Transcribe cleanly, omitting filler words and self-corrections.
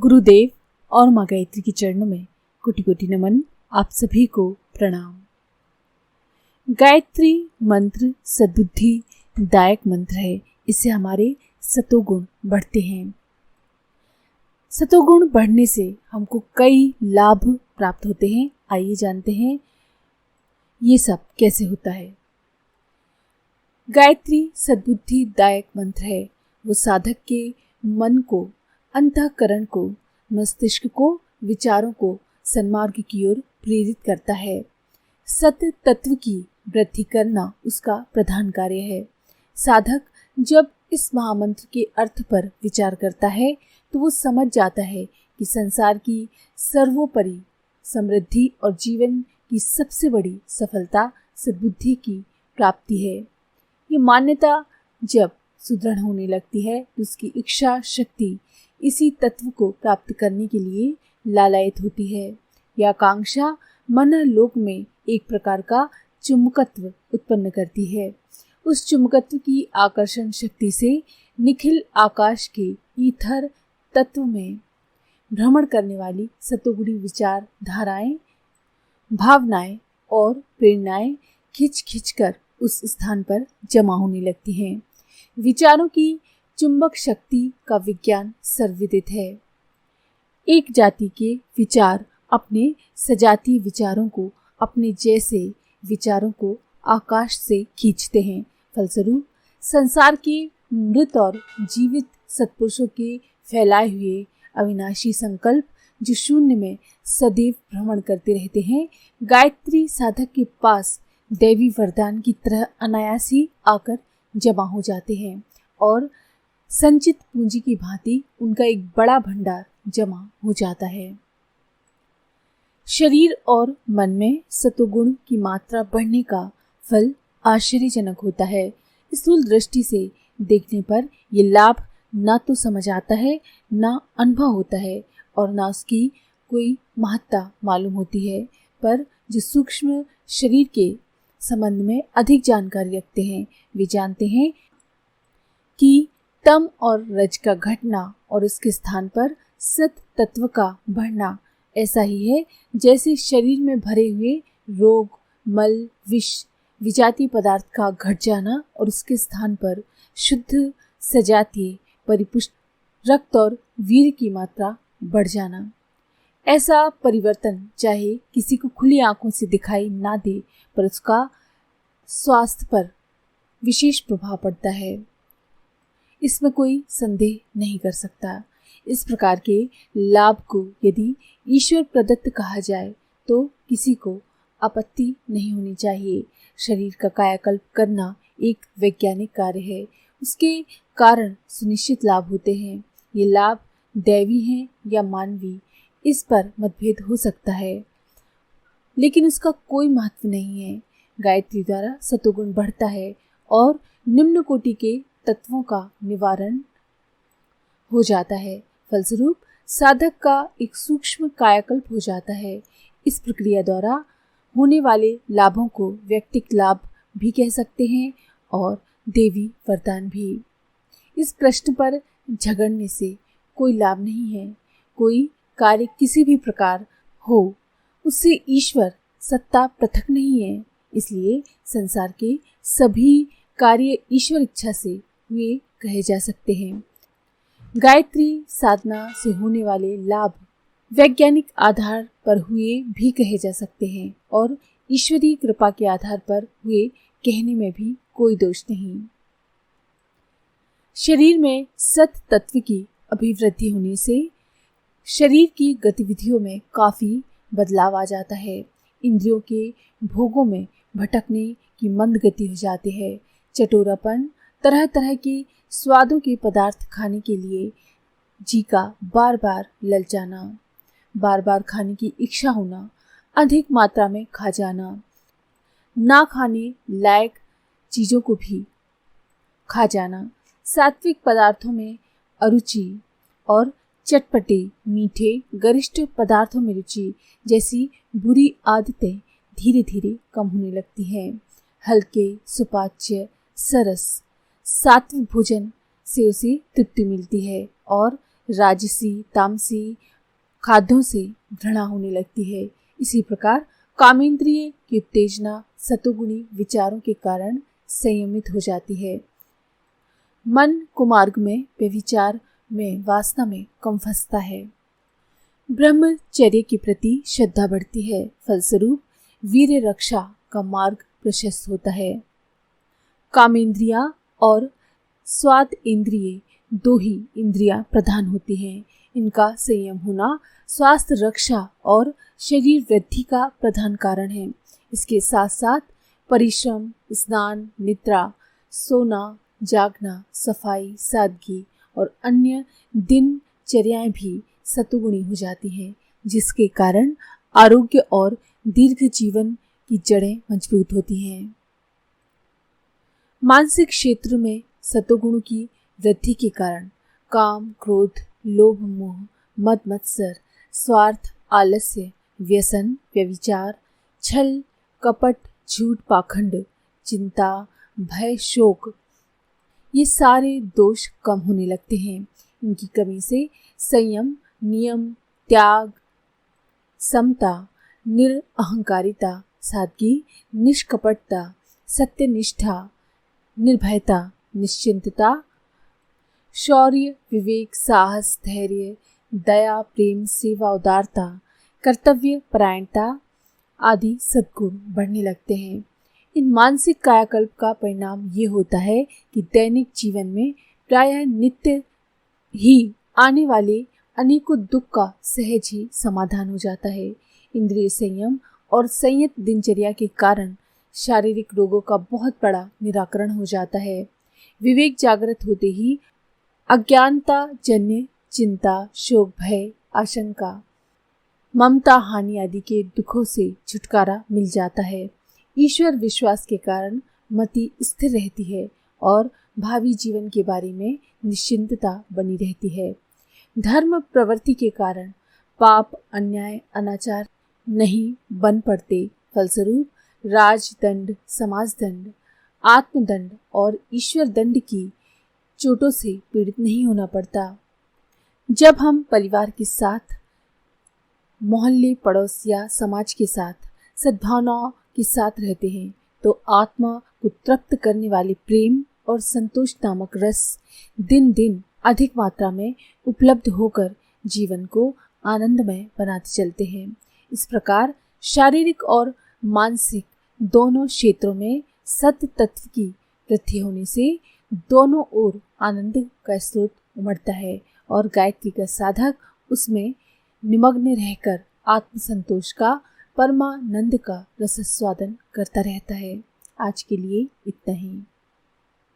गुरुदेव और माँ गायत्री के चरणों में कोटि कोटि नमन। आप सभी को प्रणाम। गायत्री मंत्र सद्बुद्धि दायक मंत्र है। इससे हमारे सतोगुण बढ़ते हैं। सतोगुण बढ़ने से हमको कई लाभ प्राप्त होते हैं। आइए जानते हैं ये सब कैसे होता है। गायत्री सद्बुद्धि दायक मंत्र है। वो साधक के मन को, अंतःकरण को, मस्तिष्क को, विचारों को सन्मार्ग की ओर प्रेरित करता है। सत्य तत्व की वृद्धि करना उसका प्रधान कार्य है। साधक जब इस महामंत्र के अर्थ पर विचार करता है तो वो समझ जाता है कि संसार की सर्वोपरि समृद्धि और जीवन की सबसे बड़ी सफलता सद्बुद्धि की प्राप्ति है। ये मान्यता जब सुदृढ़ होने लगती है तो उसकी इच्छा शक्ति इसी तत्व को प्राप्त करने के लिए लालायित होती है। यह आकांक्षा मन लोक में एक प्रकार का चुंबकत्व उत्पन्न करती है। उस चुंबकत्व की आकर्षण शक्ति से निखिल आकाश के ईथर तत्व में भ्रमण करने वाली सतोगुणी विचार धाराएं, भावनाएं और प्रेरणाएं खिंच खिंच कर उस स्थान पर जमा होने लगती हैं। विचारों की चुंबक शक्ति का विज्ञान सर्वविदित है। एक जाति के विचार अपने सजातीय विचारों को, अपने जैसे विचारों को आकाश से खींचते हैं। फलस्वरूप संसार के मृत और जीवित सत्पुरुषों के फैलाए हुए अविनाशी संकल्प जो शून्य में सदैव भ्रमण करते रहते हैं, गायत्री साधक के पास दैवी वरदान की तरह अनायास ही आकर जमा हो जाते हैं और संचित पूंजी की भांति उनका एक बड़ा भंडार जमा हो जाता है। शरीर और मन में सतोगुण की मात्रा बढ़ने का फल आश्चर्यजनक होता है। स्थूल दृष्टि से देखने पर ये लाभ ना तो समझ आता है, ना अनुभव होता है और ना उसकी कोई महत्ता मालूम होती है। पर जो सूक्ष्म शरीर के संबंध में अधिक जानकारी रखते हैं वे जानते हैं कि तम और रज का घटना और उसके स्थान पर सत तत्व का बढ़ना ऐसा ही है जैसे शरीर में भरे हुए रोग, मल, विष, विजातीय पदार्थ का घट जाना और उसके स्थान पर शुद्ध सजातीय परिपुष्ट रक्त और वीर की मात्रा बढ़ जाना। ऐसा परिवर्तन चाहे किसी को खुली आंखों से दिखाई ना दे पर उसका स्वास्थ्य पर विशेष प्रभाव पड़ता है। इसमें कोई संदेह नहीं कर सकता। इस प्रकार के लाभ को यदि ईश्वर प्रदत्त कहा जाए तो किसी को आपत्ति नहीं होनी चाहिए। शरीर का कायाकल्प करना एक वैज्ञानिक कार्य है। उसके कारण सुनिश्चित लाभ होते हैं। ये लाभ दैवी हैं या मानवी, इस पर मतभेद हो सकता है, लेकिन उसका कोई महत्व नहीं है। गायत्री द्वारा सतोगुण बढ़ता है और निम्न कोटि के तत्वों का निवारण हो जाता है। फलस्वरूप साधक का एक सूक्ष्म कायाकल्प हो जाता है। इस प्रक्रिया द्वारा होने वाले लाभों को व्यक्तिगत लाभ भी कह सकते हैं और देवी वरदान भी। इस प्रश्न पर झगड़ने से कोई लाभ नहीं है। कोई कार्य किसी भी प्रकार हो उससे ईश्वर सत्ता पृथक नहीं है। इसलिए संसार के सभी कार्य ईश्वर इच्छा से हुए कहे जा सकते हैं। गायत्री साधना से होने वाले लाभ वैज्ञानिक आधार पर हुए भी कहे जा सकते हैं और ईश्वरीय कृपा के आधार पर हुए कहने में भी कोई दोष नहीं। शरीर में सत तत्व की अभिवृद्धि होने से शरीर की गतिविधियों में काफी बदलाव आ जाता है। इंद्रियों के भोगों में भटकने की मंद गति हो जाती है। चटोरापन, तरह तरह के स्वादों के पदार्थ खाने के लिए जी का बार बार ललचाना, बार बार खाने की इच्छा होना, अधिक मात्रा में खा जाना, ना खाने लायक चीज़ों को भी खा जाना, सात्विक पदार्थों में अरुचि और चटपटे, मीठे, गरिष्ठ पदार्थों में रुचि जैसी बुरी आदतें धीरे धीरे कम होने लगती हैं। हल्के, सुपाच्य, सरस, सात्विक भोजन से उसे तृप्ति मिलती है और राजसी तामसी खाद्यों से घृणा होने लगती है। इसी प्रकार कामेंद्रिय की उत्तेजना सतोगुणी विचारों के कारण संयमित हो जाती है। मन कुमार्ग में व्यभिचार में वासना में कम फंसता है। ब्रह्मचर्य के प्रति श्रद्धा बढ़ती है। फलस्वरूप वीर्य रक्षा का मार्ग प्रशस्त होता है। कामेंद्रिया और स्वाद इंद्रिय दो ही इंद्रियां प्रधान होती हैं। इनका संयम होना स्वास्थ्य रक्षा और शरीर वृद्धि का प्रधान कारण है। इसके साथ साथ परिश्रम, स्नान, निद्रा, सोना, जागना, सफाई, सादगी और अन्य दिनचर्याएं भी सतोगुणी हो जाती हैं, जिसके कारण आरोग्य और दीर्घ जीवन की जड़ें मजबूत होती हैं। मानसिक क्षेत्र में सतोगुण की वृद्धि के कारण काम, क्रोध, लोभ, मोह, मद मत्सर, स्वार्थ, आलस्य, व्यसन, व्यभिचार, छल, कपट, झूठ, पाखंड, चिंता, भय, शोक, ये सारे दोष कम होने लगते हैं। इनकी कमी से संयम, नियम, त्याग, समता, निरअहंकारिता, सादगी, निष्कपटता, सत्यनिष्ठा, निर्भयता, निश्चिंतता, शौर्य, विवेक, साहस, धैर्य, दया, प्रेम, सेवा, उदारता, कर्तव्य परायणता आदि सद्गुण बढ़ने लगते हैं। इन मानसिक कायाकल्प का परिणाम ये होता है कि दैनिक जीवन में प्रायः नित्य ही आने वाले अनेकों दुख का सहज ही समाधान हो जाता है। इंद्रिय संयम और संयत दिनचर्या के कारण शारीरिक रोगों का बहुत बड़ा निराकरण हो जाता है। विवेक जागृत होते ही अज्ञानता जन्य चिंता, शोक, भय, आशंका, ममता, हानि आदि के दुखों से छुटकारा मिल जाता है। ईश्वर विश्वास के कारण मति स्थिर रहती है और भावी जीवन के बारे में निश्चिंतता बनी रहती है। धर्म प्रवृत्ति के कारण पाप, अन्याय, अनाचार नहीं बन पड़ते। फलस्वरूप राजदंड, समाजदंड, आत्मदंड और ईश्वर दंड की चोटों से पीड़ित नहीं होना पड़ता। जब हम परिवार के साथ, मोहल्ले, पड़ोस या समाज के साथ सद्भावनाओं के साथ रहते हैं तो आत्मा को तृप्त करने वाले प्रेम और संतोष नामक रस दिन दिन अधिक मात्रा में उपलब्ध होकर जीवन को आनंदमय बनाते चलते हैं। इस प्रकार शारीरिक और मानसिक दोनों क्षेत्रों में सत्य तत्व की वृद्धि होने से दोनों ओर आनंद का स्रोत उमड़ता है और गायत्री का साधक उसमें निमग्न रहकर आत्मसंतोष का, परमानंद का रसास्वादन करता रहता है। आज के लिए इतना ही।